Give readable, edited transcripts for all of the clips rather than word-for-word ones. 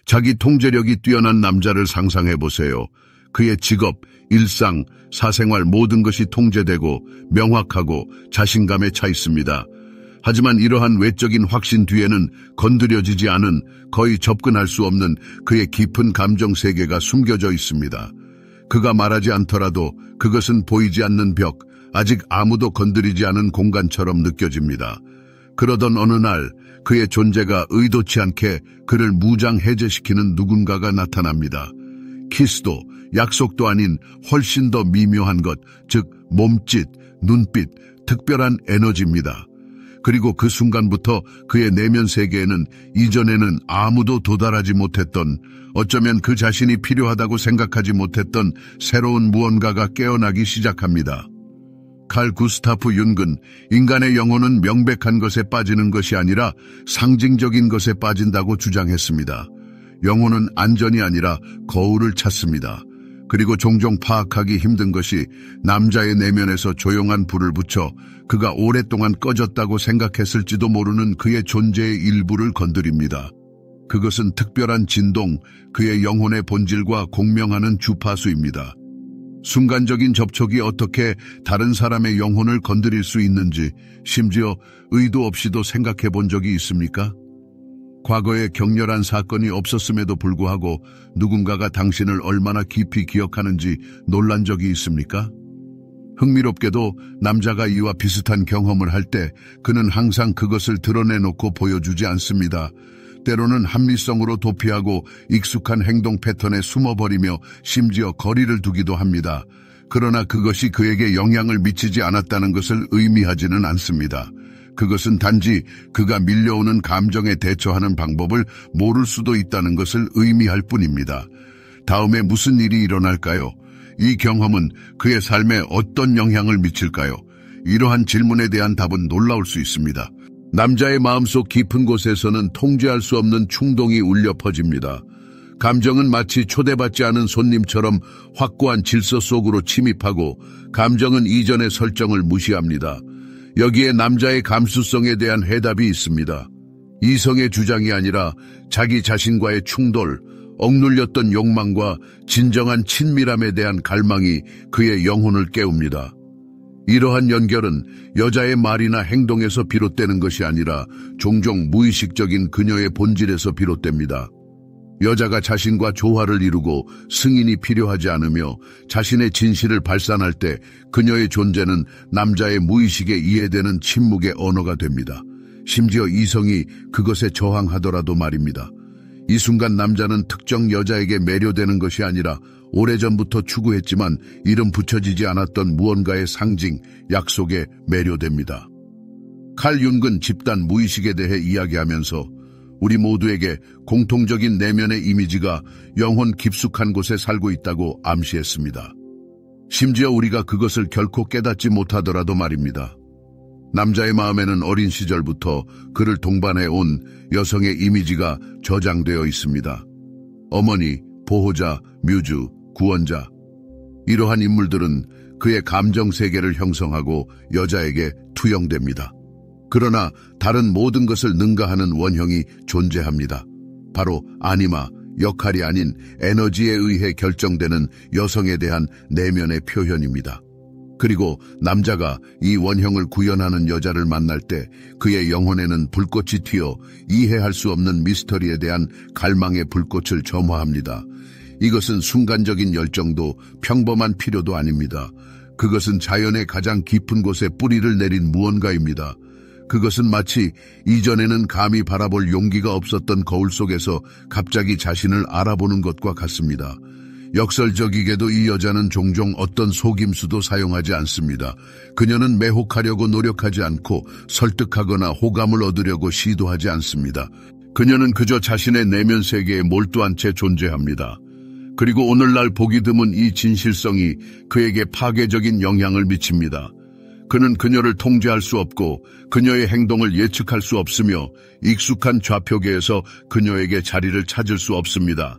자기 통제력이 뛰어난 남자를 상상해 보세요. 그의 직업, 일상, 사생활 모든 것이 통제되고 명확하고 자신감에 차 있습니다. 하지만 이러한 외적인 확신 뒤에는 건드려지지 않은, 거의 접근할 수 없는 그의 깊은 감정 세계가 숨겨져 있습니다. 그가 말하지 않더라도 그것은 보이지 않는 벽, 아직 아무도 건드리지 않은 공간처럼 느껴집니다. 그러던 어느 날 그의 존재가 의도치 않게 그를 무장해제시키는 누군가가 나타납니다. 키스도 약속도 아닌 훨씬 더 미묘한 것, 즉 몸짓, 눈빛, 특별한 에너지입니다. 그리고 그 순간부터 그의 내면 세계에는 이전에는 아무도 도달하지 못했던, 어쩌면 그 자신이 필요하다고 생각하지 못했던 새로운 무언가가 깨어나기 시작합니다. 칼 구스타프 융은 인간의 영혼은 명백한 것에 빠지는 것이 아니라 상징적인 것에 빠진다고 주장했습니다. 영혼은 안전이 아니라 거울을 찾습니다. 그리고 종종 파악하기 힘든 것이 남자의 내면에서 조용한 불을 붙여 그가 오랫동안 꺼졌다고 생각했을지도 모르는 그의 존재의 일부를 건드립니다. 그것은 특별한 진동, 그의 영혼의 본질과 공명하는 주파수입니다. 순간적인 접촉이 어떻게 다른 사람의 영혼을 건드릴 수 있는지 심지어 의도 없이도 생각해 본 적이 있습니까? 과거에 격렬한 사건이 없었음에도 불구하고 누군가가 당신을 얼마나 깊이 기억하는지 놀란 적이 있습니까? 흥미롭게도 남자가 이와 비슷한 경험을 할 때 그는 항상 그것을 드러내놓고 보여주지 않습니다. 때로는 합리성으로 도피하고 익숙한 행동 패턴에 숨어버리며 심지어 거리를 두기도 합니다. 그러나 그것이 그에게 영향을 미치지 않았다는 것을 의미하지는 않습니다. 그것은 단지 그가 밀려오는 감정에 대처하는 방법을 모를 수도 있다는 것을 의미할 뿐입니다. 다음에 무슨 일이 일어날까요? 이 경험은 그의 삶에 어떤 영향을 미칠까요? 이러한 질문에 대한 답은 놀라울 수 있습니다. 남자의 마음속 깊은 곳에서는 통제할 수 없는 충동이 울려 퍼집니다. 감정은 마치 초대받지 않은 손님처럼 확고한 질서 속으로 침입하고 감정은 이전의 설정을 무시합니다. 여기에 남자의 감수성에 대한 해답이 있습니다. 이성의 주장이 아니라 자기 자신과의 충돌, 억눌렸던 욕망과 진정한 친밀함에 대한 갈망이 그의 영혼을 깨웁니다. 이러한 연결은 여자의 말이나 행동에서 비롯되는 것이 아니라 종종 무의식적인 그녀의 본질에서 비롯됩니다. 여자가 자신과 조화를 이루고 승인이 필요하지 않으며 자신의 진실을 발산할 때 그녀의 존재는 남자의 무의식에 이해되는 침묵의 언어가 됩니다. 심지어 이성이 그것에 저항하더라도 말입니다. 이 순간 남자는 특정 여자에게 매료되는 것이 아니라 오래전부터 추구했지만 이름 붙여지지 않았던 무언가의 상징, 약속에 매료됩니다. 칼 융은 집단 무의식에 대해 이야기하면서 우리 모두에게 공통적인 내면의 이미지가 영혼 깊숙한 곳에 살고 있다고 암시했습니다. 심지어 우리가 그것을 결코 깨닫지 못하더라도 말입니다. 남자의 마음에는 어린 시절부터 그를 동반해 온 여성의 이미지가 저장되어 있습니다. 어머니, 보호자, 뮤즈, 구원자. 이러한 인물들은 그의 감정 세계를 형성하고 여자에게 투영됩니다. 그러나 다른 모든 것을 능가하는 원형이 존재합니다. 바로 아니마, 역할이 아닌 에너지에 의해 결정되는 여성에 대한 내면의 표현입니다. 그리고 남자가 이 원형을 구현하는 여자를 만날 때 그의 영혼에는 불꽃이 튀어 이해할 수 없는 미스터리에 대한 갈망의 불꽃을 점화합니다. 이것은 순간적인 열정도 평범한 필요도 아닙니다. 그것은 자연의 가장 깊은 곳에 뿌리를 내린 무언가입니다. 그것은 마치 이전에는 감히 바라볼 용기가 없었던 거울 속에서 갑자기 자신을 알아보는 것과 같습니다. 역설적이게도 이 여자는 종종 어떤 속임수도 사용하지 않습니다. 그녀는 매혹하려고 노력하지 않고 설득하거나 호감을 얻으려고 시도하지 않습니다. 그녀는 그저 자신의 내면 세계에 몰두한 채 존재합니다. 그리고 오늘날 보기 드문 이 진실성이 그에게 파괴적인 영향을 미칩니다. 그는 그녀를 통제할 수 없고 그녀의 행동을 예측할 수 없으며 익숙한 좌표계에서 그녀에게 자리를 찾을 수 없습니다.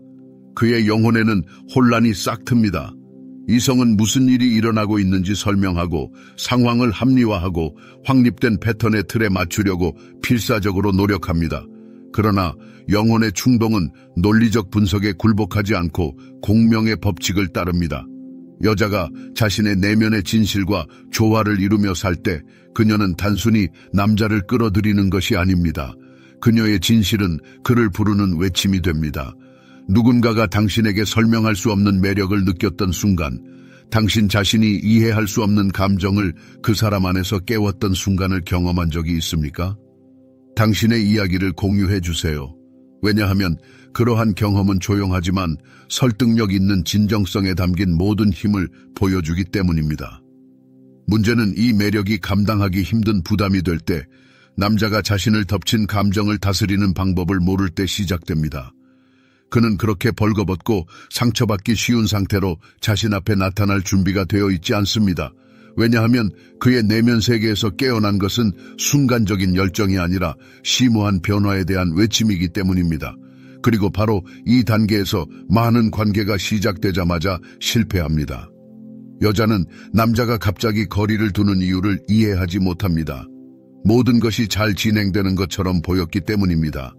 그의 영혼에는 혼란이 싹 틉니다. 이성은 무슨 일이 일어나고 있는지 설명하고 상황을 합리화하고 확립된 패턴의 틀에 맞추려고 필사적으로 노력합니다. 그러나 영혼의 충동은 논리적 분석에 굴복하지 않고 공명의 법칙을 따릅니다. 여자가 자신의 내면의 진실과 조화를 이루며 살 때 그녀는 단순히 남자를 끌어들이는 것이 아닙니다. 그녀의 진실은 그를 부르는 외침이 됩니다. 누군가가 당신에게 설명할 수 없는 매력을 느꼈던 순간, 당신 자신이 이해할 수 없는 감정을 그 사람 안에서 깨웠던 순간을 경험한 적이 있습니까? 당신의 이야기를 공유해 주세요. 왜냐하면 그러한 경험은 조용하지만 설득력 있는 진정성에 담긴 모든 힘을 보여주기 때문입니다. 문제는 이 매력이 감당하기 힘든 부담이 될 때, 남자가 자신을 덮친 감정을 다스리는 방법을 모를 때 시작됩니다. 그는 그렇게 벌거벗고 상처받기 쉬운 상태로 자신 앞에 나타날 준비가 되어 있지 않습니다. 왜냐하면 그의 내면 세계에서 깨어난 것은 순간적인 열정이 아니라 심오한 변화에 대한 외침이기 때문입니다. 그리고 바로 이 단계에서 많은 관계가 시작되자마자 실패합니다. 여자는 남자가 갑자기 거리를 두는 이유를 이해하지 못합니다. 모든 것이 잘 진행되는 것처럼 보였기 때문입니다.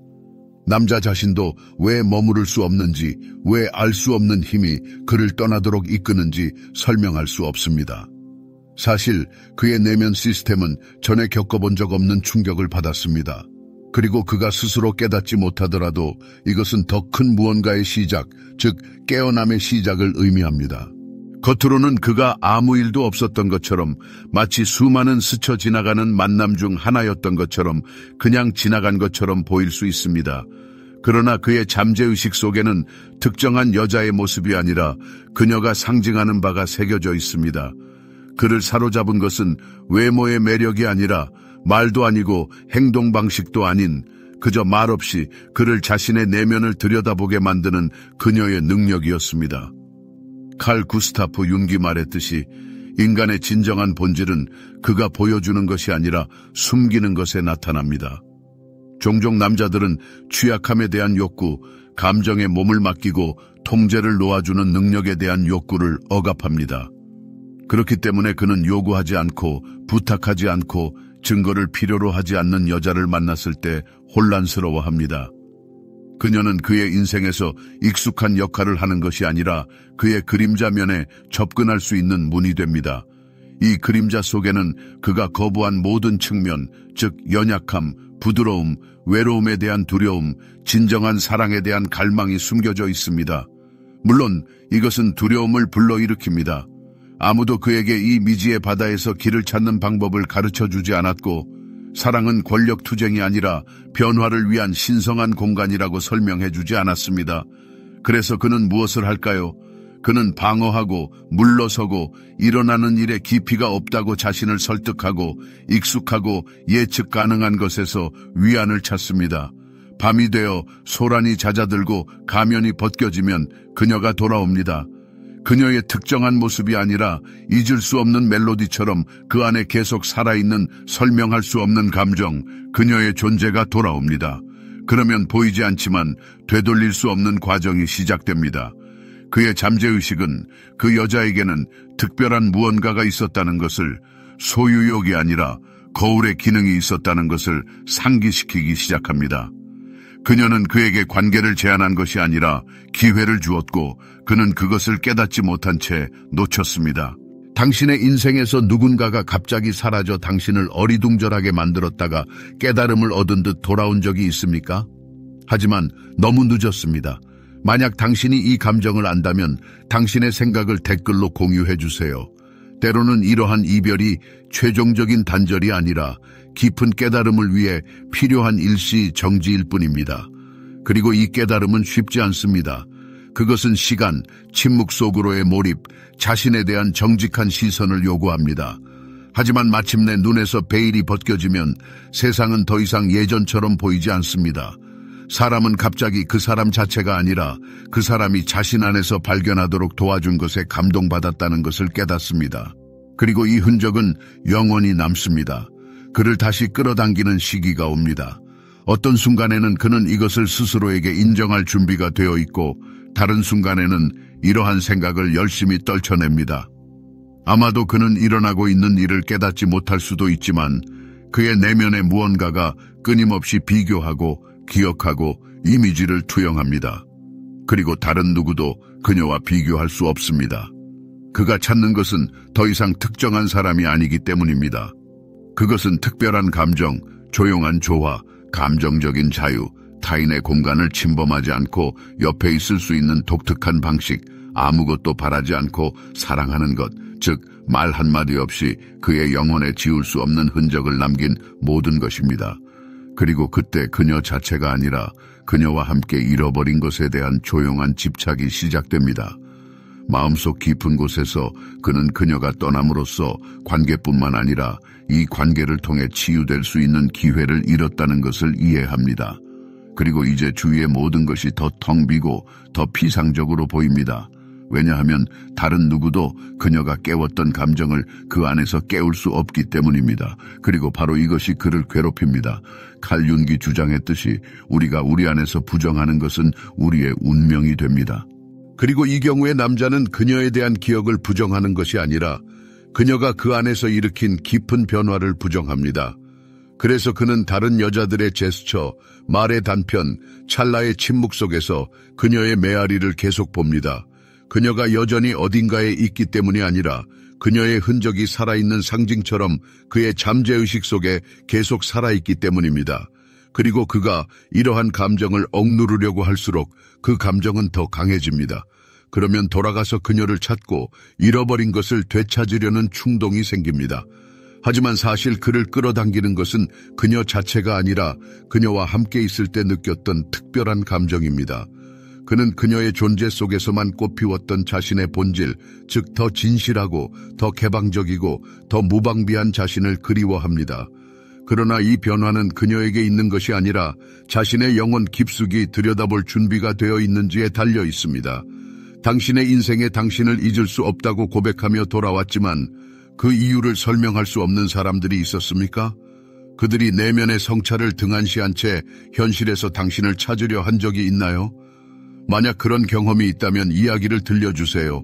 남자 자신도 왜 머무를 수 없는지, 왜 알 수 없는 힘이 그를 떠나도록 이끄는지 설명할 수 없습니다. 사실 그의 내면 시스템은 전에 겪어본 적 없는 충격을 받았습니다. 그리고 그가 스스로 깨닫지 못하더라도 이것은 더 큰 무언가의 시작, 즉 깨어남의 시작을 의미합니다. 겉으로는 그가 아무 일도 없었던 것처럼, 마치 수많은 스쳐 지나가는 만남 중 하나였던 것처럼, 그냥 지나간 것처럼 보일 수 있습니다. 그러나 그의 잠재의식 속에는 특정한 여자의 모습이 아니라 그녀가 상징하는 바가 새겨져 있습니다. 그를 사로잡은 것은 외모의 매력이 아니라 말도 아니고 행동 방식도 아닌, 그저 말없이 그를 자신의 내면을 들여다보게 만드는 그녀의 능력이었습니다. 칼 구스타프 융기 말했듯이 인간의 진정한 본질은 그가 보여주는 것이 아니라 숨기는 것에 나타납니다. 종종 남자들은 취약함에 대한 욕구, 감정에 몸을 맡기고 통제를 놓아주는 능력에 대한 욕구를 억압합니다. 그렇기 때문에 그는 요구하지 않고 부탁하지 않고 증거를 필요로 하지 않는 여자를 만났을 때 혼란스러워합니다. 그녀는 그의 인생에서 익숙한 역할을 하는 것이 아니라 그의 그림자면에 접근할 수 있는 문이 됩니다. 이 그림자 속에는 그가 거부한 모든 측면, 즉 연약함, 부드러움, 외로움에 대한 두려움, 진정한 사랑에 대한 갈망이 숨겨져 있습니다. 물론 이것은 두려움을 불러일으킵니다. 아무도 그에게 이 미지의 바다에서 길을 찾는 방법을 가르쳐주지 않았고, 사랑은 권력 투쟁이 아니라 변화를 위한 신성한 공간이라고 설명해주지 않았습니다. 그래서 그는 무엇을 할까요? 그는 방어하고 물러서고 일어나는 일에 깊이가 없다고 자신을 설득하고 익숙하고 예측 가능한 것에서 위안을 찾습니다. 밤이 되어 소란이 잦아들고 가면이 벗겨지면 그녀가 돌아옵니다. 그녀의 특정한 모습이 아니라 잊을 수 없는 멜로디처럼 그 안에 계속 살아있는 설명할 수 없는 감정, 그녀의 존재가 돌아옵니다. 그러면 보이지 않지만 되돌릴 수 없는 과정이 시작됩니다. 그의 잠재의식은 그 여자에게는 특별한 무언가가 있었다는 것을, 소유욕이 아니라 거울의 기능이 있었다는 것을 상기시키기 시작합니다. 그녀는 그에게 관계를 제안한 것이 아니라 기회를 주었고, 그는 그것을 깨닫지 못한 채 놓쳤습니다. 당신의 인생에서 누군가가 갑자기 사라져 당신을 어리둥절하게 만들었다가 깨달음을 얻은 듯 돌아온 적이 있습니까? 하지만 너무 늦었습니다. 만약 당신이 이 감정을 안다면 당신의 생각을 댓글로 공유해 주세요. 때로는 이러한 이별이 최종적인 단절이 아니라 깊은 깨달음을 위해 필요한 일시정지일 뿐입니다. 그리고 이 깨달음은 쉽지 않습니다. 그것은 시간, 침묵 속으로의 몰입, 자신에 대한 정직한 시선을 요구합니다. 하지만 마침내 눈에서 베일이 벗겨지면 세상은 더 이상 예전처럼 보이지 않습니다. 사람은 갑자기 그 사람 자체가 아니라 그 사람이 자신 안에서 발견하도록 도와준 것에 감동받았다는 것을 깨닫습니다. 그리고 이 흔적은 영원히 남습니다. 그를 다시 끌어당기는 시기가 옵니다. 어떤 순간에는 그는 이것을 스스로에게 인정할 준비가 되어 있고, 다른 순간에는 이러한 생각을 열심히 떨쳐냅니다. 아마도 그는 일어나고 있는 일을 깨닫지 못할 수도 있지만 그의 내면의 무언가가 끊임없이 비교하고 기억하고 이미지를 투영합니다. 그리고 다른 누구도 그녀와 비교할 수 없습니다. 그가 찾는 것은 더 이상 특정한 사람이 아니기 때문입니다. 그것은 특별한 감정, 조용한 조화, 감정적인 자유, 타인의 공간을 침범하지 않고 옆에 있을 수 있는 독특한 방식, 아무것도 바라지 않고 사랑하는 것, 즉 말 한마디 없이 그의 영혼에 지울 수 없는 흔적을 남긴 모든 것입니다. 그리고 그때 그녀 자체가 아니라 그녀와 함께 잃어버린 것에 대한 조용한 집착이 시작됩니다. 마음속 깊은 곳에서 그는 그녀가 떠남으로써 관계뿐만 아니라 이 관계를 통해 치유될 수 있는 기회를 잃었다는 것을 이해합니다. 그리고 이제 주위의 모든 것이 더 텅 비고 더 피상적으로 보입니다. 왜냐하면 다른 누구도 그녀가 깨웠던 감정을 그 안에서 깨울 수 없기 때문입니다. 그리고 바로 이것이 그를 괴롭힙니다. 칼 윤기 주장했듯이 우리가 우리 안에서 부정하는 것은 우리의 운명이 됩니다. 그리고 이 경우에 남자는 그녀에 대한 기억을 부정하는 것이 아니라 그녀가 그 안에서 일으킨 깊은 변화를 부정합니다. 그래서 그는 다른 여자들의 제스처, 말의 단편, 찰나의 침묵 속에서 그녀의 메아리를 계속 봅니다. 그녀가 여전히 어딘가에 있기 때문이 아니라 그녀의 흔적이 살아있는 상징처럼 그의 잠재의식 속에 계속 살아있기 때문입니다. 그리고 그가 이러한 감정을 억누르려고 할수록 그 감정은 더 강해집니다. 그러면 돌아가서 그녀를 찾고 잃어버린 것을 되찾으려는 충동이 생깁니다. 하지만 사실 그를 끌어당기는 것은 그녀 자체가 아니라 그녀와 함께 있을 때 느꼈던 특별한 감정입니다. 그는 그녀의 존재 속에서만 꽃피웠던 자신의 본질, 즉 더 진실하고 더 개방적이고 더 무방비한 자신을 그리워합니다. 그러나 이 변화는 그녀에게 있는 것이 아니라 자신의 영혼 깊숙이 들여다볼 준비가 되어 있는지에 달려 있습니다. 당신의 인생에 당신을 잊을 수 없다고 고백하며 돌아왔지만 그 이유를 설명할 수 없는 사람들이 있었습니까? 그들이 내면의 성찰을 등한시한 채 현실에서 당신을 찾으려 한 적이 있나요? 만약 그런 경험이 있다면 이야기를 들려주세요.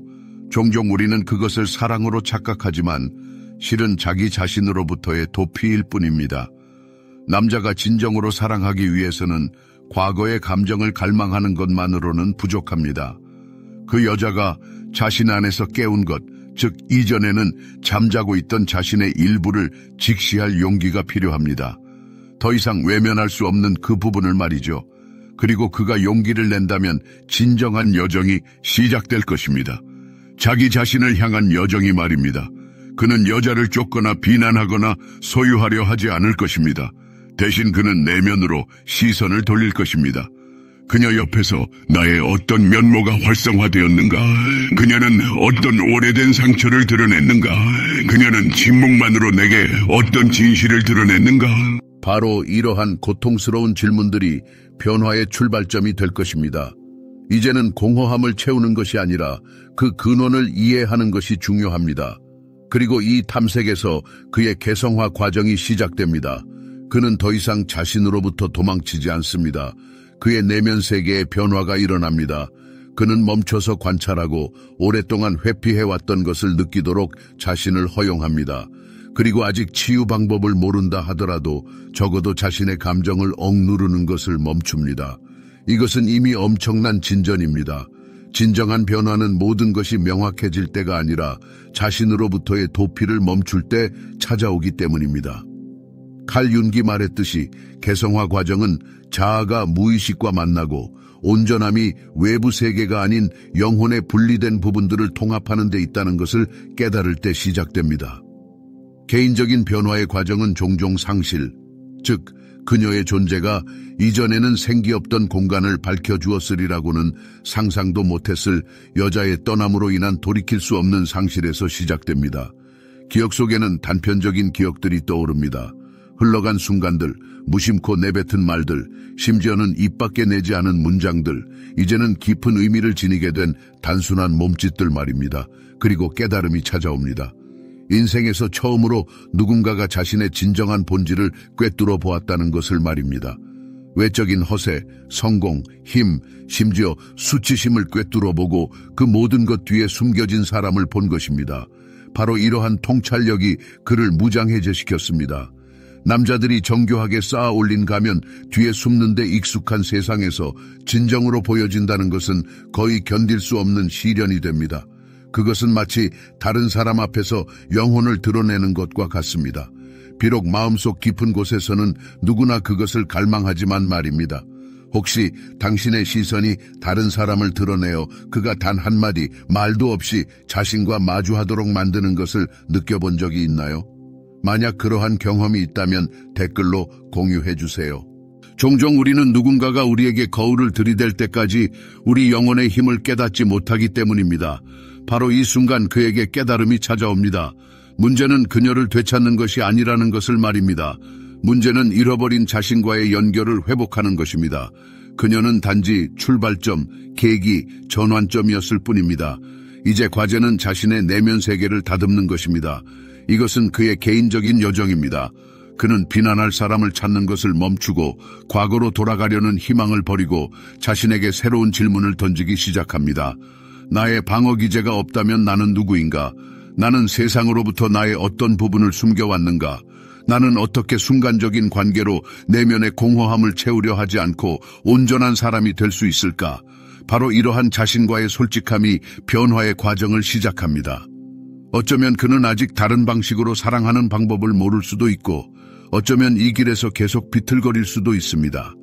종종 우리는 그것을 사랑으로 착각하지만 실은 자기 자신으로부터의 도피일 뿐입니다. 남자가 진정으로 사랑하기 위해서는 과거의 감정을 갈망하는 것만으로는 부족합니다. 그 여자가 자신 안에서 깨운 것, 즉 이전에는 잠자고 있던 자신의 일부를 직시할 용기가 필요합니다. 더 이상 외면할 수 없는 그 부분을 말이죠. 그리고 그가 용기를 낸다면 진정한 여정이 시작될 것입니다. 자기 자신을 향한 여정이 말입니다. 그는 여자를 쫓거나 비난하거나 소유하려 하지 않을 것입니다. 대신 그는 내면으로 시선을 돌릴 것입니다. 그녀 옆에서 나의 어떤 면모가 활성화되었는가? 그녀는 어떤 오래된 상처를 드러냈는가? 그녀는 침묵만으로 내게 어떤 진실을 드러냈는가? 바로 이러한 고통스러운 질문들이 변화의 출발점이 될 것입니다. 이제는 공허함을 채우는 것이 아니라 그 근원을 이해하는 것이 중요합니다. 그리고 이 탐색에서 그의 개성화 과정이 시작됩니다. 그는 더 이상 자신으로부터 도망치지 않습니다. 그의 내면 세계에 변화가 일어납니다. 그는 멈춰서 관찰하고 오랫동안 회피해왔던 것을 느끼도록 자신을 허용합니다. 그리고 아직 치유 방법을 모른다 하더라도 적어도 자신의 감정을 억누르는 것을 멈춥니다. 이것은 이미 엄청난 진전입니다. 진정한 변화는 모든 것이 명확해질 때가 아니라 자신으로부터의 도피를 멈출 때 찾아오기 때문입니다. 칼 윤기 말했듯이 개성화 과정은 자아가 무의식과 만나고 온전함이 외부 세계가 아닌 영혼의 분리된 부분들을 통합하는 데 있다는 것을 깨달을 때 시작됩니다. 개인적인 변화의 과정은 종종 상실, 즉 그녀의 존재가 이전에는 생기없던 공간을 밝혀주었으리라고는 상상도 못했을 여자의 떠남으로 인한 돌이킬 수 없는 상실에서 시작됩니다. 기억 속에는 단편적인 기억들이 떠오릅니다. 흘러간 순간들, 무심코 내뱉은 말들, 심지어는 입 밖에 내지 않은 문장들, 이제는 깊은 의미를 지니게 된 단순한 몸짓들 말입니다. 그리고 깨달음이 찾아옵니다. 인생에서 처음으로 누군가가 자신의 진정한 본질을 꿰뚫어 보았다는 것을 말입니다. 외적인 허세, 성공, 힘, 심지어 수치심을 꿰뚫어 보고 그 모든 것 뒤에 숨겨진 사람을 본 것입니다. 바로 이러한 통찰력이 그를 무장해제시켰습니다. 남자들이 정교하게 쌓아 올린 가면 뒤에 숨는 데 익숙한 세상에서 진정으로 보여진다는 것은 거의 견딜 수 없는 시련이 됩니다. 그것은 마치 다른 사람 앞에서 영혼을 드러내는 것과 같습니다. 비록 마음속 깊은 곳에서는 누구나 그것을 갈망하지만 말입니다. 혹시 당신의 시선이 다른 사람을 드러내어 그가 단 한마디 말도 없이 자신과 마주하도록 만드는 것을 느껴본 적이 있나요? 만약 그러한 경험이 있다면 댓글로 공유해 주세요. 종종 우리는 누군가가 우리에게 거울을 들이댈 때까지 우리 영혼의 힘을 깨닫지 못하기 때문입니다. 바로 이 순간 그에게 깨달음이 찾아옵니다. 문제는 그녀를 되찾는 것이 아니라는 것을 말입니다. 문제는 잃어버린 자신과의 연결을 회복하는 것입니다. 그녀는 단지 출발점, 계기, 전환점이었을 뿐입니다. 이제 과제는 자신의 내면 세계를 다듬는 것입니다. 이것은 그의 개인적인 여정입니다. 그는 비난할 사람을 찾는 것을 멈추고 과거로 돌아가려는 희망을 버리고 자신에게 새로운 질문을 던지기 시작합니다. 나의 방어 기제가 없다면 나는 누구인가? 나는 세상으로부터 나의 어떤 부분을 숨겨왔는가? 나는 어떻게 순간적인 관계로 내면의 공허함을 채우려 하지 않고 온전한 사람이 될 수 있을까? 바로 이러한 자신과의 솔직함이 변화의 과정을 시작합니다. 어쩌면 그는 아직 다른 방식으로 사랑하는 방법을 모를 수도 있고 어쩌면 이 길에서 계속 비틀거릴 수도 있습니다.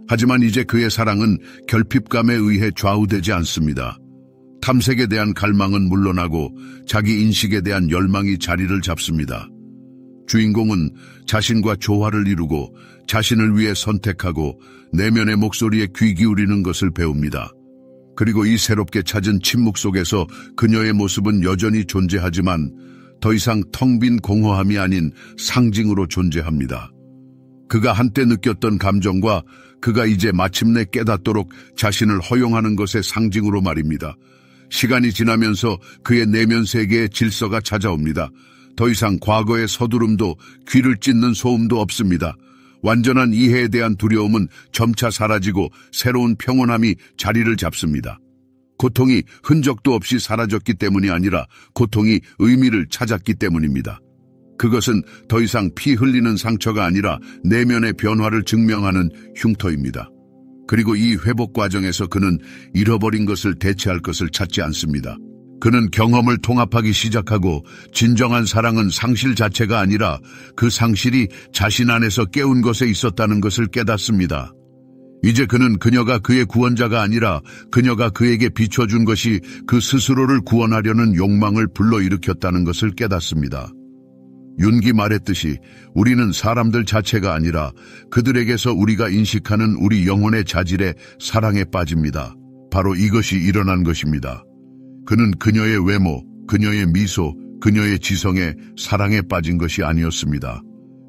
하지만 이제 그의 사랑은 결핍감에 의해 좌우되지 않습니다. 탐색에 대한 갈망은 물러나고 자기 인식에 대한 열망이 자리를 잡습니다. 주인공은 자신과 조화를 이루고 자신을 위해 선택하고 내면의 목소리에 귀 기울이는 것을 배웁니다. 그리고 이 새롭게 찾은 침묵 속에서 그녀의 모습은 여전히 존재하지만 더 이상 텅 빈 공허함이 아닌 상징으로 존재합니다. 그가 한때 느꼈던 감정과 그가 이제 마침내 깨닫도록 자신을 허용하는 것의 상징으로 말입니다. 시간이 지나면서 그의 내면 세계에 질서가 찾아옵니다. 더 이상 과거의 서두름도 귀를 찢는 소음도 없습니다. 완전한 이해에 대한 두려움은 점차 사라지고 새로운 평온함이 자리를 잡습니다. 고통이 흔적도 없이 사라졌기 때문이 아니라 고통이 의미를 찾았기 때문입니다. 그것은 더 이상 피 흘리는 상처가 아니라 내면의 변화를 증명하는 흉터입니다. 그리고 이 회복 과정에서 그는 잃어버린 것을 대체할 것을 찾지 않습니다. 그는 경험을 통합하기 시작하고 진정한 사랑은 상실 자체가 아니라 그 상실이 자신 안에서 깨운 것에 있었다는 것을 깨닫습니다. 이제 그는 그녀가 그의 구원자가 아니라 그녀가 그에게 비춰준 것이 그 스스로를 구원하려는 욕망을 불러일으켰다는 것을 깨닫습니다. 윤기 말했듯이 우리는 사람들 자체가 아니라 그들에게서 우리가 인식하는 우리 영혼의 자질에 사랑에 빠집니다. 바로 이것이 일어난 것입니다. 그는 그녀의 외모, 그녀의 미소, 그녀의 지성에 사랑에 빠진 것이 아니었습니다.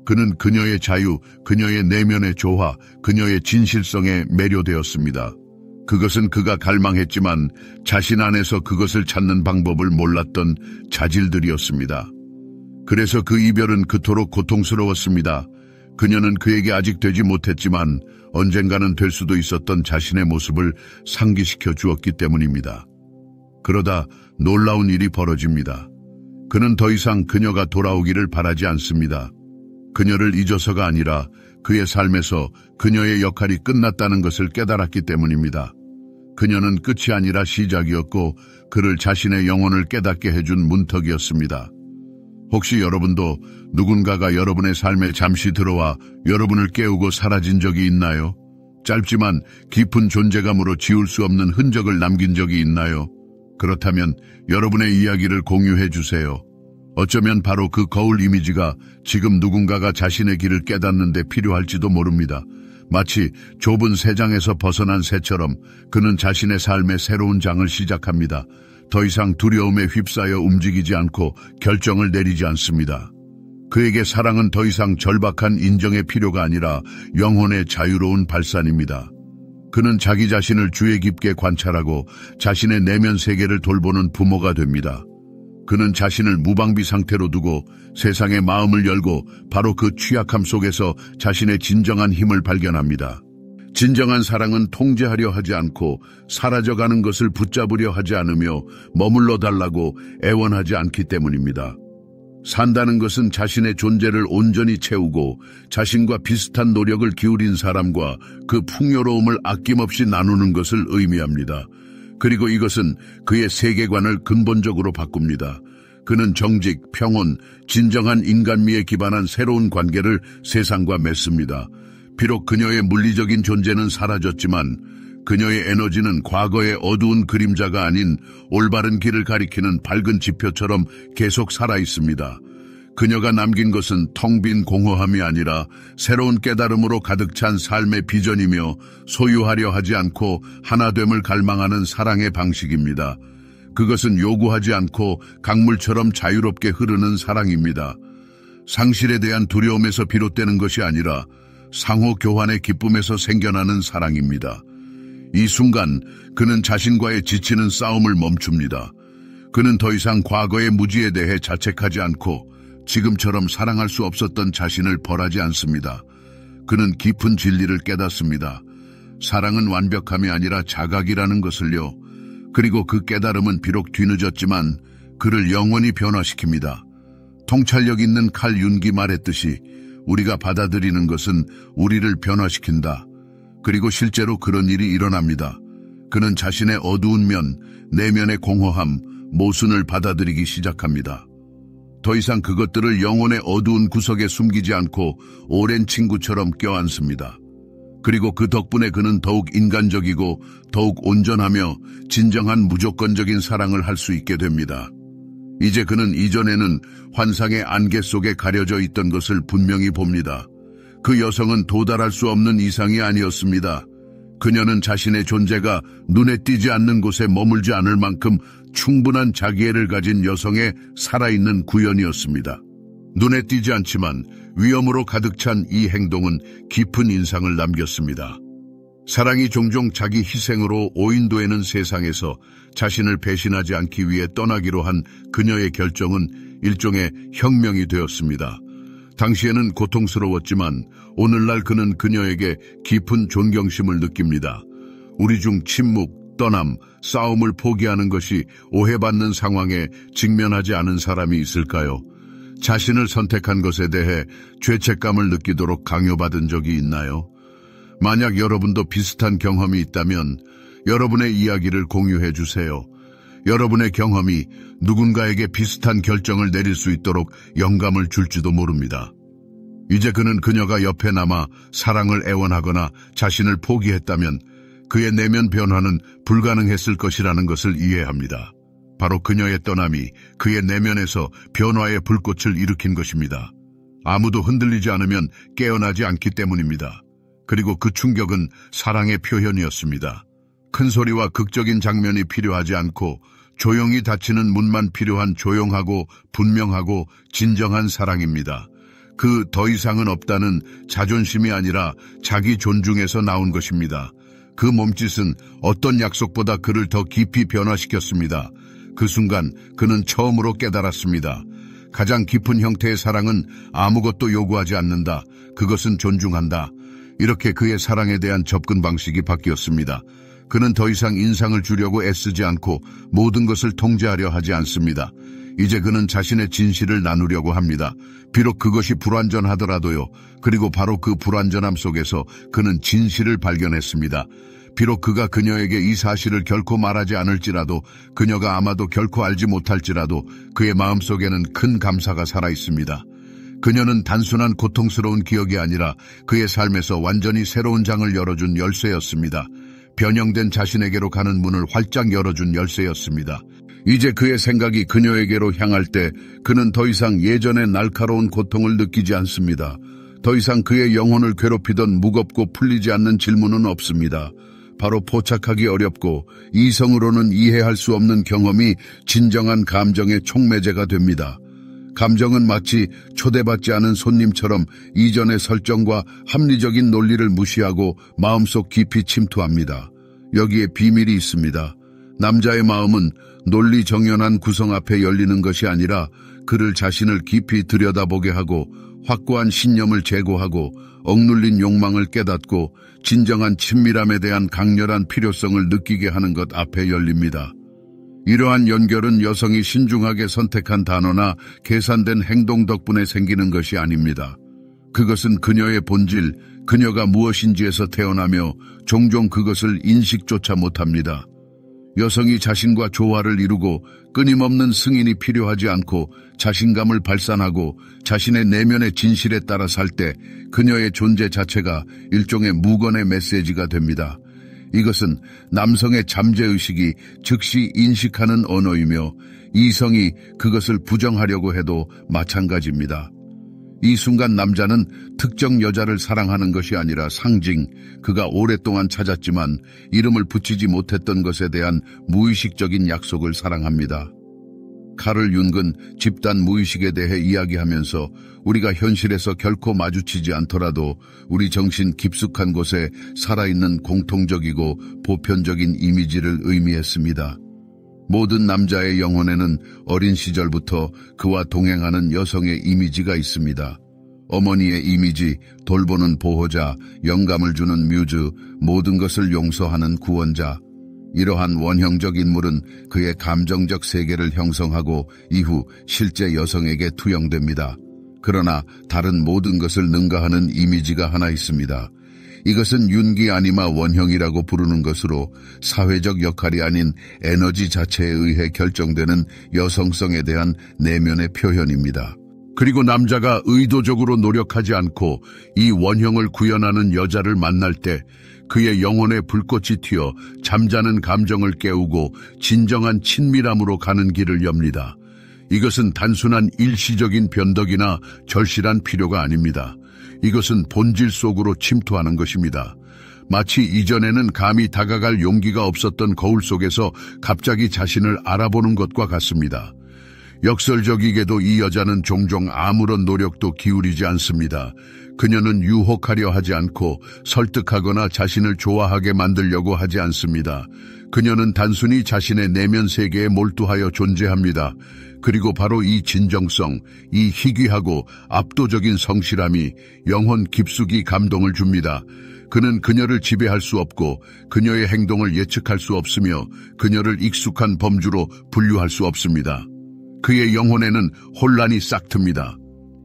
그는 그녀의 자유, 그녀의 내면의 조화, 그녀의 진실성에 매료되었습니다. 그것은 그가 갈망했지만 자신 안에서 그것을 찾는 방법을 몰랐던 자질들이었습니다. 그래서 그 이별은 그토록 고통스러웠습니다. 그녀는 그에게 아직 되지 못했지만 언젠가는 될 수도 있었던 자신의 모습을 상기시켜 주었기 때문입니다. 그러다 놀라운 일이 벌어집니다. 그는 더 이상 그녀가 돌아오기를 바라지 않습니다. 그녀를 잊어서가 아니라 그의 삶에서 그녀의 역할이 끝났다는 것을 깨달았기 때문입니다. 그녀는 끝이 아니라 시작이었고 그를 자신의 영혼을 깨닫게 해준 문턱이었습니다. 혹시 여러분도 누군가가 여러분의 삶에 잠시 들어와 여러분을 깨우고 사라진 적이 있나요? 짧지만 깊은 존재감으로 지울 수 없는 흔적을 남긴 적이 있나요? 그렇다면 여러분의 이야기를 공유해 주세요. 어쩌면 바로 그 거울 이미지가 지금 누군가가 자신의 길을 깨닫는 데 필요할지도 모릅니다. 마치 좁은 새장에서 벗어난 새처럼 그는 자신의 삶의 새로운 장을 시작합니다. 더 이상 두려움에 휩싸여 움직이지 않고 결정을 내리지 않습니다. 그에게 사랑은 더 이상 절박한 인정의 필요가 아니라 영혼의 자유로운 발산입니다. 그는 자기 자신을 주의 깊게 관찰하고 자신의 내면 세계를 돌보는 부모가 됩니다. 그는 자신을 무방비 상태로 두고 세상에 마음을 열고 바로 그 취약함 속에서 자신의 진정한 힘을 발견합니다. 진정한 사랑은 통제하려 하지 않고 사라져가는 것을 붙잡으려 하지 않으며 머물러 달라고 애원하지 않기 때문입니다. 산다는 것은 자신의 존재를 온전히 채우고 자신과 비슷한 노력을 기울인 사람과 그 풍요로움을 아낌없이 나누는 것을 의미합니다. 그리고 이것은 그의 세계관을 근본적으로 바꿉니다. 그는 정직, 평온, 진정한 인간미에 기반한 새로운 관계를 세상과 맺습니다. 비록 그녀의 물리적인 존재는 사라졌지만 그녀의 에너지는 과거의 어두운 그림자가 아닌 올바른 길을 가리키는 밝은 지표처럼 계속 살아있습니다. 그녀가 남긴 것은 텅 빈 공허함이 아니라 새로운 깨달음으로 가득 찬 삶의 비전이며 소유하려 하지 않고 하나됨을 갈망하는 사랑의 방식입니다. 그것은 요구하지 않고 강물처럼 자유롭게 흐르는 사랑입니다. 상실에 대한 두려움에서 비롯되는 것이 아니라 상호 교환의 기쁨에서 생겨나는 사랑입니다. 이 순간 그는 자신과의 지치는 싸움을 멈춥니다. 그는 더 이상 과거의 무지에 대해 자책하지 않고 지금처럼 사랑할 수 없었던 자신을 벌하지 않습니다. 그는 깊은 진리를 깨닫습니다. 사랑은 완벽함이 아니라 자각이라는 것을요. 그리고 그 깨달음은 비록 뒤늦었지만 그를 영원히 변화시킵니다. 통찰력 있는 칼 윤기 말했듯이 우리가 받아들이는 것은 우리를 변화시킨다. 그리고 실제로 그런 일이 일어납니다. 그는 자신의 어두운 면, 내면의 공허함, 모순을 받아들이기 시작합니다. 더 이상 그것들을 영혼의 어두운 구석에 숨기지 않고 오랜 친구처럼 껴안습니다. 그리고 그 덕분에 그는 더욱 인간적이고 더욱 온전하며 진정한 무조건적인 사랑을 할 수 있게 됩니다. 이제 그는 이전에는 환상의 안개 속에 가려져 있던 것을 분명히 봅니다. 그 여성은 도달할 수 없는 이상이 아니었습니다. 그녀는 자신의 존재가 눈에 띄지 않는 곳에 머물지 않을 만큼 충분한 자기애를 가진 여성의 살아있는 구현이었습니다. 눈에 띄지 않지만 위험으로 가득 찬 이 행동은 깊은 인상을 남겼습니다. 사랑이 종종 자기 희생으로 오인도에는 세상에서 자신을 배신하지 않기 위해 떠나기로 한 그녀의 결정은 일종의 혁명이 되었습니다. 당시에는 고통스러웠지만 오늘날 그는 그녀에게 깊은 존경심을 느낍니다. 우리 중 침묵, 떠남, 싸움을 포기하는 것이 오해받는 상황에 직면하지 않은 사람이 있을까요? 자신을 선택한 것에 대해 죄책감을 느끼도록 강요받은 적이 있나요? 만약 여러분도 비슷한 경험이 있다면 여러분의 이야기를 공유해 주세요. 여러분의 경험이 누군가에게 비슷한 결정을 내릴 수 있도록 영감을 줄지도 모릅니다. 이제 그는 그녀가 옆에 남아 사랑을 애원하거나 자신을 포기했다면 그의 내면 변화는 불가능했을 것이라는 것을 이해합니다. 바로 그녀의 떠남이 그의 내면에서 변화의 불꽃을 일으킨 것입니다. 아무도 흔들리지 않으면 깨어나지 않기 때문입니다. 그리고 그 충격은 사랑의 표현이었습니다. 큰 소리와 극적인 장면이 필요하지 않고 조용히 닫히는 문만 필요한 조용하고 분명하고 진정한 사랑입니다. 그 더 이상은 없다는 자존심이 아니라 자기 존중에서 나온 것입니다. 그 몸짓은 어떤 약속보다 그를 더 깊이 변화시켰습니다. 그 순간 그는 처음으로 깨달았습니다. 가장 깊은 형태의 사랑은 아무것도 요구하지 않는다. 그것은 존중한다. 이렇게 그의 사랑에 대한 접근 방식이 바뀌었습니다. 그는 더 이상 인상을 주려고 애쓰지 않고 모든 것을 통제하려 하지 않습니다. 이제 그는 자신의 진실을 나누려고 합니다. 비록 그것이 불완전하더라도요. 그리고 바로 그 불완전함 속에서 그는 진실을 발견했습니다. 비록 그가 그녀에게 이 사실을 결코 말하지 않을지라도, 그녀가 아마도 결코 알지 못할지라도 그의 마음속에는 큰 감사가 살아있습니다. 그녀는 단순한 고통스러운 기억이 아니라 그의 삶에서 완전히 새로운 장을 열어준 열쇠였습니다. 변형된 자신에게로 가는 문을 활짝 열어준 열쇠였습니다. 이제 그의 생각이 그녀에게로 향할 때 그는 더 이상 예전의 날카로운 고통을 느끼지 않습니다. 더 이상 그의 영혼을 괴롭히던 무겁고 풀리지 않는 질문은 없습니다. 바로 포착하기 어렵고 이성으로는 이해할 수 없는 경험이 진정한 감정의 촉매제가 됩니다. 감정은 마치 초대받지 않은 손님처럼 이전의 설정과 합리적인 논리를 무시하고 마음속 깊이 침투합니다. 여기에 비밀이 있습니다. 남자의 마음은 논리 정연한 구성 앞에 열리는 것이 아니라 그를 자신을 깊이 들여다보게 하고 확고한 신념을 제고하고 억눌린 욕망을 깨닫고 진정한 친밀함에 대한 강렬한 필요성을 느끼게 하는 것 앞에 열립니다. 이러한 연결은 여성이 신중하게 선택한 단어나 계산된 행동 덕분에 생기는 것이 아닙니다. 그것은 그녀의 본질, 그녀가 무엇인지에서 태어나며 종종 그것을 인식조차 못합니다. 여성이 자신과 조화를 이루고 끊임없는 승인이 필요하지 않고 자신감을 발산하고 자신의 내면의 진실에 따라 살 때 그녀의 존재 자체가 일종의 무건의 메시지가 됩니다. 이것은 남성의 잠재의식이 즉시 인식하는 언어이며 이성이 그것을 부정하려고 해도 마찬가지입니다. 이 순간 남자는 특정 여자를 사랑하는 것이 아니라 상징, 그가 오랫동안 찾았지만 이름을 붙이지 못했던 것에 대한 무의식적인 약속을 사랑합니다. 카를 융은 집단 무의식에 대해 이야기하면서 우리가 현실에서 결코 마주치지 않더라도 우리 정신 깊숙한 곳에 살아있는 공통적이고 보편적인 이미지를 의미했습니다. 모든 남자의 영혼에는 어린 시절부터 그와 동행하는 여성의 이미지가 있습니다. 어머니의 이미지, 돌보는 보호자, 영감을 주는 뮤즈, 모든 것을 용서하는 구원자. 이러한 원형적 인물은 그의 감정적 세계를 형성하고 이후 실제 여성에게 투영됩니다. 그러나 다른 모든 것을 능가하는 이미지가 하나 있습니다. 이것은 윤기 아니마 원형이라고 부르는 것으로 사회적 역할이 아닌 에너지 자체에 의해 결정되는 여성성에 대한 내면의 표현입니다. 그리고 남자가 의도적으로 노력하지 않고 이 원형을 구현하는 여자를 만날 때 그의 영혼의 불꽃이 튀어 잠자는 감정을 깨우고 진정한 친밀함으로 가는 길을 엽니다. 이것은 단순한 일시적인 변덕이나 절실한 필요가 아닙니다. 이것은 본질 속으로 침투하는 것입니다. 마치 이전에는 감히 다가갈 용기가 없었던 거울 속에서 갑자기 자신을 알아보는 것과 같습니다. 역설적이게도 이 여자는 종종 아무런 노력도 기울이지 않습니다. 그녀는 유혹하려 하지 않고 설득하거나 자신을 좋아하게 만들려고 하지 않습니다. 그녀는 단순히 자신의 내면 세계에 몰두하여 존재합니다. 그리고 바로 이 진정성, 이 희귀하고 압도적인 성실함이 영혼 깊숙이 감동을 줍니다. 그는 그녀를 지배할 수 없고 그녀의 행동을 예측할 수 없으며 그녀를 익숙한 범주로 분류할 수 없습니다. 그의 영혼에는 혼란이 싹틉니다.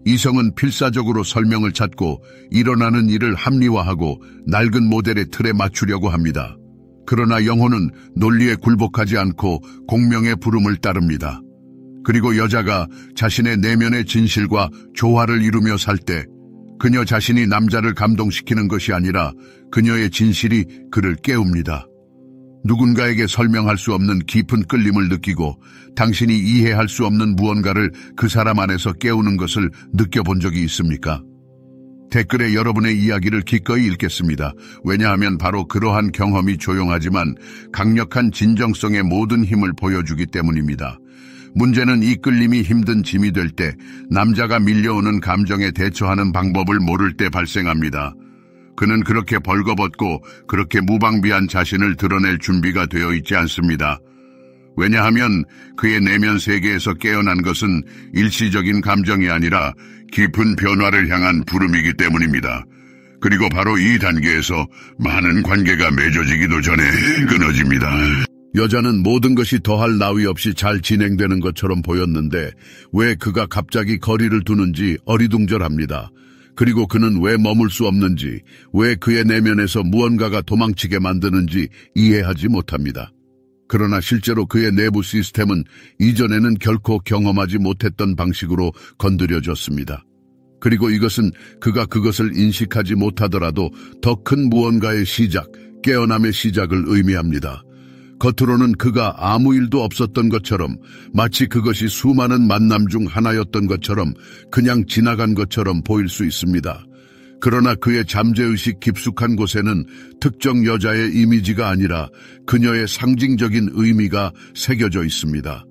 이성은 필사적으로 설명을 찾고 일어나는 일을 합리화하고 낡은 모델의 틀에 맞추려고 합니다. 그러나 영혼은 논리에 굴복하지 않고 공명의 부름을 따릅니다. 그리고 여자가 자신의 내면의 진실과 조화를 이루며 살 때 그녀 자신이 남자를 감동시키는 것이 아니라 그녀의 진실이 그를 깨웁니다. 누군가에게 설명할 수 없는 깊은 끌림을 느끼고 당신이 이해할 수 없는 무언가를 그 사람 안에서 깨우는 것을 느껴본 적이 있습니까? 댓글에 여러분의 이야기를 기꺼이 읽겠습니다. 왜냐하면 바로 그러한 경험이 조용하지만 강력한 진정성의 모든 힘을 보여주기 때문입니다. 문제는 이 끌림이 힘든 짐이 될 때 남자가 밀려오는 감정에 대처하는 방법을 모를 때 발생합니다. 그는 그렇게 벌거벗고 그렇게 무방비한 자신을 드러낼 준비가 되어 있지 않습니다. 왜냐하면 그의 내면 세계에서 깨어난 것은 일시적인 감정이 아니라 깊은 변화를 향한 부름이기 때문입니다. 그리고 바로 이 단계에서 많은 관계가 맺어지기도 전에 끊어집니다. 여자는 모든 것이 더할 나위 없이 잘 진행되는 것처럼 보였는데 왜 그가 갑자기 거리를 두는지 어리둥절합니다. 그리고 그는 왜 머물 수 없는지, 왜 그의 내면에서 무언가가 도망치게 만드는지 이해하지 못합니다. 그러나 실제로 그의 내부 시스템은 이전에는 결코 경험하지 못했던 방식으로 건드려졌습니다. 그리고 이것은 그가 그것을 인식하지 못하더라도 더 큰 무언가의 시작, 깨어남의 시작을 의미합니다. 겉으로는 그가 아무 일도 없었던 것처럼, 마치 그것이 수많은 만남 중 하나였던 것처럼, 그냥 지나간 것처럼 보일 수 있습니다. 그러나 그의 잠재의식 깊숙한 곳에는 특정 여자의 이미지가 아니라 그녀의 상징적인 의미가 새겨져 있습니다.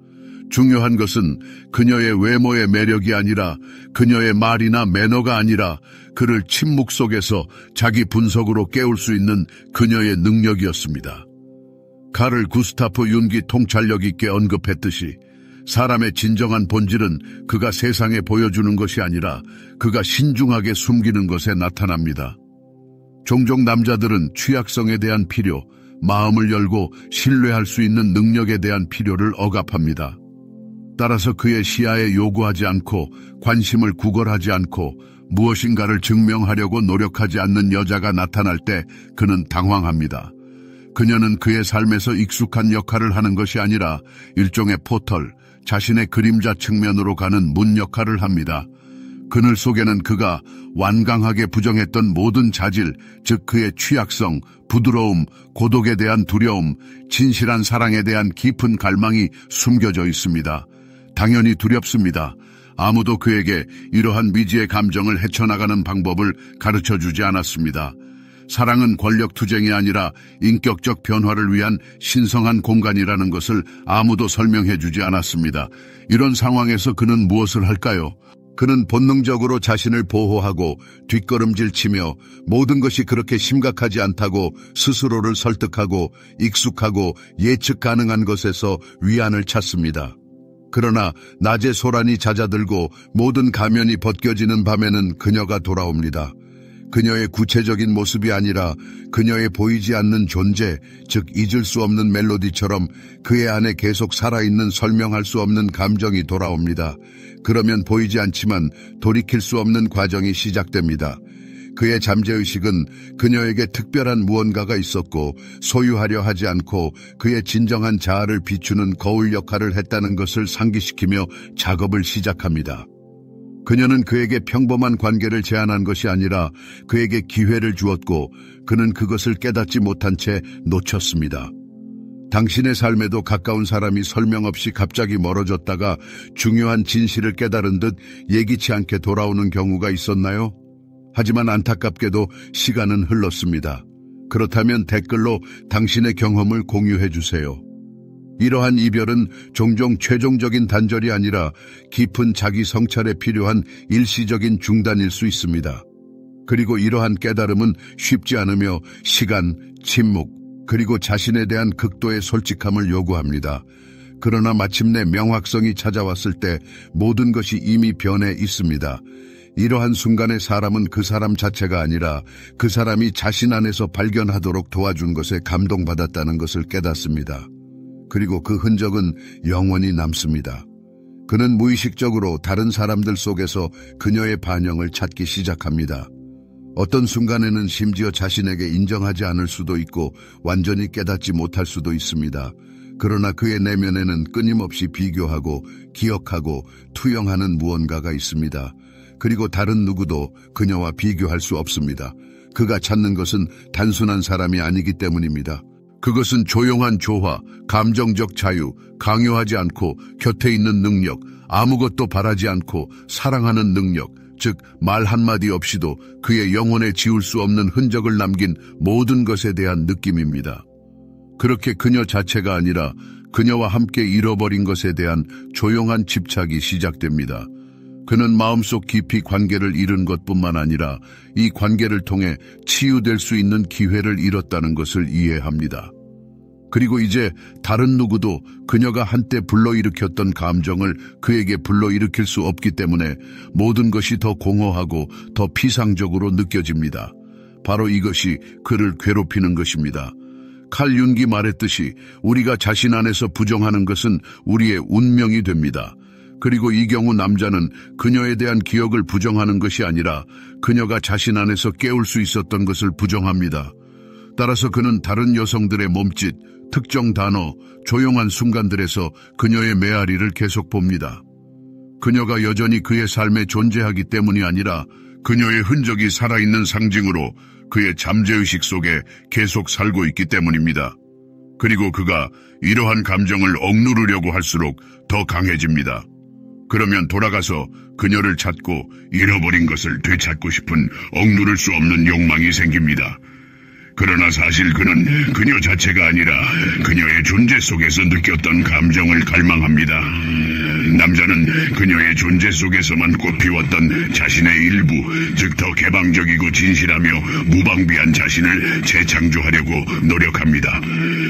중요한 것은 그녀의 외모의 매력이 아니라 그녀의 말이나 매너가 아니라 그를 침묵 속에서 자기 분석으로 깨울 수 있는 그녀의 능력이었습니다. 카를 구스타프 융기 통찰력 있게 언급했듯이 사람의 진정한 본질은 그가 세상에 보여주는 것이 아니라 그가 신중하게 숨기는 것에 나타납니다. 종종 남자들은 취약성에 대한 필요, 마음을 열고 신뢰할 수 있는 능력에 대한 필요를 억압합니다. 따라서 그의 시야에 요구하지 않고 관심을 구걸하지 않고 무엇인가를 증명하려고 노력하지 않는 여자가 나타날 때 그는 당황합니다. 그녀는 그의 삶에서 익숙한 역할을 하는 것이 아니라 일종의 포털, 자신의 그림자 측면으로 가는 문 역할을 합니다. 그늘 속에는 그가 완강하게 부정했던 모든 자질, 즉 그의 취약성, 부드러움, 고독에 대한 두려움, 진실한 사랑에 대한 깊은 갈망이 숨겨져 있습니다. 당연히 두렵습니다. 아무도 그에게 이러한 미지의 감정을 헤쳐나가는 방법을 가르쳐주지 않았습니다. 사랑은 권력투쟁이 아니라 인격적 변화를 위한 신성한 공간이라는 것을 아무도 설명해주지 않았습니다. 이런 상황에서 그는 무엇을 할까요? 그는 본능적으로 자신을 보호하고 뒷걸음질 치며 모든 것이 그렇게 심각하지 않다고 스스로를 설득하고 익숙하고 예측 가능한 것에서 위안을 찾습니다. 그러나 낮에 소란이 잦아들고 모든 가면이 벗겨지는 밤에는 그녀가 돌아옵니다. 그녀의 구체적인 모습이 아니라 그녀의 보이지 않는 존재, 즉 잊을 수 없는 멜로디처럼 그의 안에 계속 살아있는 설명할 수 없는 감정이 돌아옵니다. 그러면 보이지 않지만 돌이킬 수 없는 과정이 시작됩니다. 그의 잠재의식은 그녀에게 특별한 무언가가 있었고 소유하려 하지 않고 그의 진정한 자아를 비추는 거울 역할을 했다는 것을 상기시키며 작업을 시작합니다. 그녀는 그에게 평범한 관계를 제안한 것이 아니라 그에게 기회를 주었고 그는 그것을 깨닫지 못한 채 놓쳤습니다. 당신의 삶에도 가까운 사람이 설명 없이 갑자기 멀어졌다가 중요한 진실을 깨달은 듯 예기치 않게 돌아오는 경우가 있었나요? 하지만 안타깝게도 시간은 흘렀습니다. 그렇다면 댓글로 당신의 경험을 공유해 주세요. 이러한 이별은 종종 최종적인 단절이 아니라 깊은 자기 성찰에 필요한 일시적인 중단일 수 있습니다. 그리고 이러한 깨달음은 쉽지 않으며 시간, 침묵, 그리고 자신에 대한 극도의 솔직함을 요구합니다. 그러나 마침내 명확성이 찾아왔을 때 모든 것이 이미 변해 있습니다. 이러한 순간에 사람은 그 사람 자체가 아니라 그 사람이 자신 안에서 발견하도록 도와준 것에 감동받았다는 것을 깨닫습니다. 그리고 그 흔적은 영원히 남습니다. 그는 무의식적으로 다른 사람들 속에서 그녀의 반영을 찾기 시작합니다. 어떤 순간에는 심지어 자신에게 인정하지 않을 수도 있고 완전히 깨닫지 못할 수도 있습니다. 그러나 그의 내면에는 끊임없이 비교하고 기억하고 투영하는 무언가가 있습니다. 그리고 다른 누구도 그녀와 비교할 수 없습니다. 그가 찾는 것은 단순한 사람이 아니기 때문입니다. 그것은 조용한 조화, 감정적 자유, 강요하지 않고 곁에 있는 능력, 아무것도 바라지 않고 사랑하는 능력, 즉 말 한마디 없이도 그의 영혼에 지울 수 없는 흔적을 남긴 모든 것에 대한 느낌입니다. 그렇게 그녀 자체가 아니라 그녀와 함께 잃어버린 것에 대한 조용한 집착이 시작됩니다. 그는 마음속 깊이 관계를 잃은 것뿐만 아니라 이 관계를 통해 치유될 수 있는 기회를 잃었다는 것을 이해합니다. 그리고 이제 다른 누구도 그녀가 한때 불러일으켰던 감정을 그에게 불러일으킬 수 없기 때문에 모든 것이 더 공허하고 더 피상적으로 느껴집니다. 바로 이것이 그를 괴롭히는 것입니다. 칼 윤기 말했듯이 우리가 자신 안에서 부정하는 것은 우리의 운명이 됩니다. 그리고 이 경우 남자는 그녀에 대한 기억을 부정하는 것이 아니라 그녀가 자신 안에서 깨울 수 있었던 것을 부정합니다. 따라서 그는 다른 여성들의 몸짓, 특정 단어, 조용한 순간들에서 그녀의 메아리를 계속 봅니다. 그녀가 여전히 그의 삶에 존재하기 때문이 아니라 그녀의 흔적이 살아있는 상징으로 그의 잠재의식 속에 계속 살고 있기 때문입니다. 그리고 그가 이러한 감정을 억누르려고 할수록 더 강해집니다. 그러면 돌아가서 그녀를 찾고 잃어버린 것을 되찾고 싶은 억누를 수 없는 욕망이 생깁니다. 그러나 사실 그는 그녀 자체가 아니라 그녀의 존재 속에서 느꼈던 감정을 갈망합니다. 남자는 그녀의 존재 속에서만 꽃피웠던 자신의 일부, 즉 더 개방적이고 진실하며 무방비한 자신을 재창조하려고 노력합니다.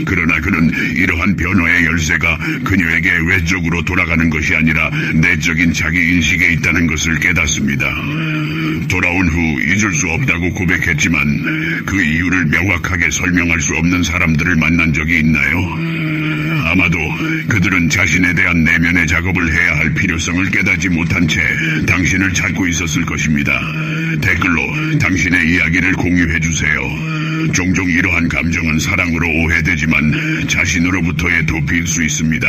그러나 그는 이러한 변화의 열쇠가 그녀에게 외적으로 돌아가는 것이 아니라 내적인 자기 인식에 있다는 것을 깨닫습니다. 돌아온 후 잊을 수 없다고 고백했지만 그 이유를 명확하게 설명할 수 없는 사람들을 만난 적이 있나요? 아마도 그들은 자신에 대한 내면의 작업을 해야 할 필요성을 깨닫지 못한 채 당신을 찾고 있었을 것입니다. 댓글로 당신의 이야기를 공유해주세요. 종종 이러한 감정은 사랑으로 오해되지만 자신으로부터의 도피일 수 있습니다.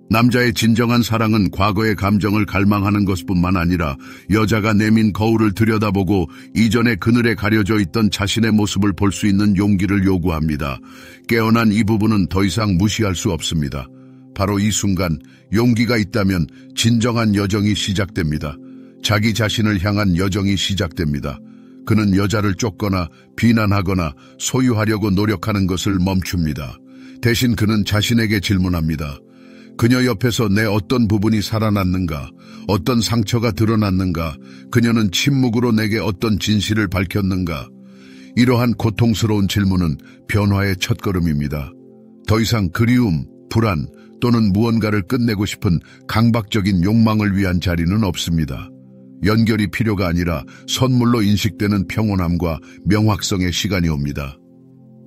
남자의 진정한 사랑은 과거의 감정을 갈망하는 것뿐만 아니라 여자가 내민 거울을 들여다보고 이전의 그늘에 가려져 있던 자신의 모습을 볼 수 있는 용기를 요구합니다. 깨어난 이 부분은 더 이상 무시할 수 없습니다. 바로 이 순간 용기가 있다면 진정한 여정이 시작됩니다. 자기 자신을 향한 여정이 시작됩니다. 그는 여자를 쫓거나 비난하거나 소유하려고 노력하는 것을 멈춥니다. 대신 그는 자신에게 질문합니다. 그녀 옆에서 내 어떤 부분이 살아났는가? 어떤 상처가 드러났는가? 그녀는 침묵으로 내게 어떤 진실을 밝혔는가? 이러한 고통스러운 질문은 변화의 첫걸음입니다. 더 이상 그리움, 불안 또는 무언가를 끝내고 싶은 강박적인 욕망을 위한 자리는 없습니다. 연결이 필요가 아니라 선물로 인식되는 평온함과 명확성의 시간이 옵니다.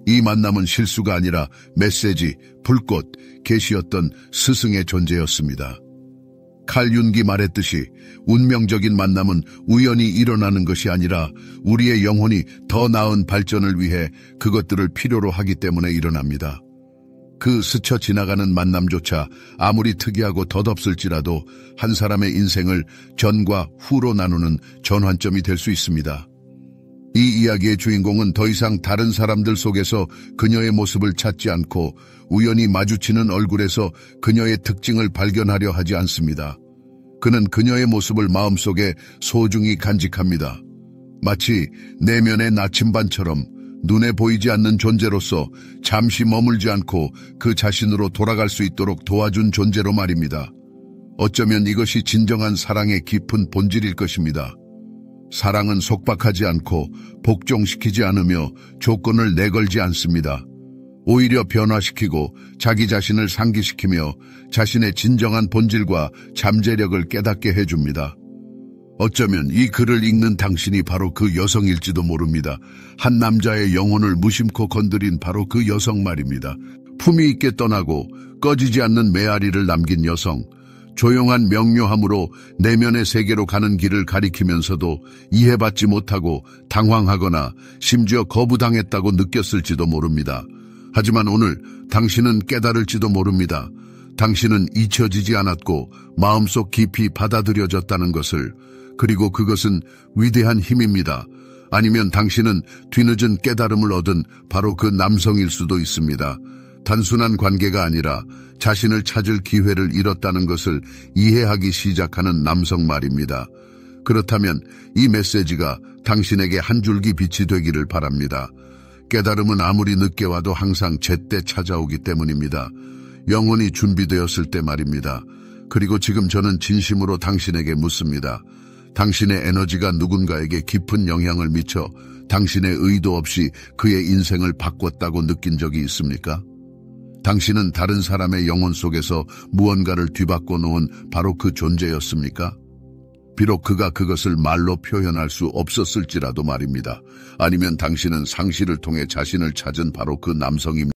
이 만남은 실수가 아니라 메시지, 불꽃, 계시였던 스승의 존재였습니다. 칼 윤기 말했듯이 운명적인 만남은 우연히 일어나는 것이 아니라 우리의 영혼이 더 나은 발전을 위해 그것들을 필요로 하기 때문에 일어납니다. 그 스쳐 지나가는 만남조차 아무리 특이하고 덧없을지라도 한 사람의 인생을 전과 후로 나누는 전환점이 될 수 있습니다. 이 이야기의 주인공은 더 이상 다른 사람들 속에서 그녀의 모습을 찾지 않고 우연히 마주치는 얼굴에서 그녀의 특징을 발견하려 하지 않습니다. 그는 그녀의 모습을 마음속에 소중히 간직합니다. 마치 내면의 나침반처럼 눈에 보이지 않는 존재로서 잠시 머물지 않고 그 자신으로 돌아갈 수 있도록 도와준 존재로 말입니다. 어쩌면 이것이 진정한 사랑의 깊은 본질일 것입니다. 사랑은 속박하지 않고 복종시키지 않으며 조건을 내걸지 않습니다. 오히려 변화시키고 자기 자신을 상기시키며 자신의 진정한 본질과 잠재력을 깨닫게 해줍니다. 어쩌면 이 글을 읽는 당신이 바로 그 여성일지도 모릅니다. 한 남자의 영혼을 무심코 건드린 바로 그 여성 말입니다. 품위 있게 떠나고 꺼지지 않는 메아리를 남긴 여성. 조용한 명료함으로 내면의 세계로 가는 길을 가리키면서도 이해받지 못하고 당황하거나 심지어 거부당했다고 느꼈을지도 모릅니다. 하지만 오늘 당신은 깨달을지도 모릅니다. 당신은 잊혀지지 않았고 마음속 깊이 받아들여졌다는 것을. 그리고 그것은 위대한 힘입니다. 아니면 당신은 뒤늦은 깨달음을 얻은 바로 그 남성일 수도 있습니다. 단순한 관계가 아니라 자신을 찾을 기회를 잃었다는 것을 이해하기 시작하는 남성 말입니다. 그렇다면 이 메시지가 당신에게 한 줄기 빛이 되기를 바랍니다. 깨달음은 아무리 늦게 와도 항상 제때 찾아오기 때문입니다. 영혼이 준비되었을 때 말입니다. 그리고 지금 저는 진심으로 당신에게 묻습니다. 당신의 에너지가 누군가에게 깊은 영향을 미쳐 당신의 의도 없이 그의 인생을 바꿨다고 느낀 적이 있습니까? 당신은 다른 사람의 영혼 속에서 무언가를 뒤바꿔 놓은 바로 그 존재였습니까? 비록 그가 그것을 말로 표현할 수 없었을지라도 말입니다. 아니면 당신은 상실을 통해 자신을 찾은 바로 그 남성입니다.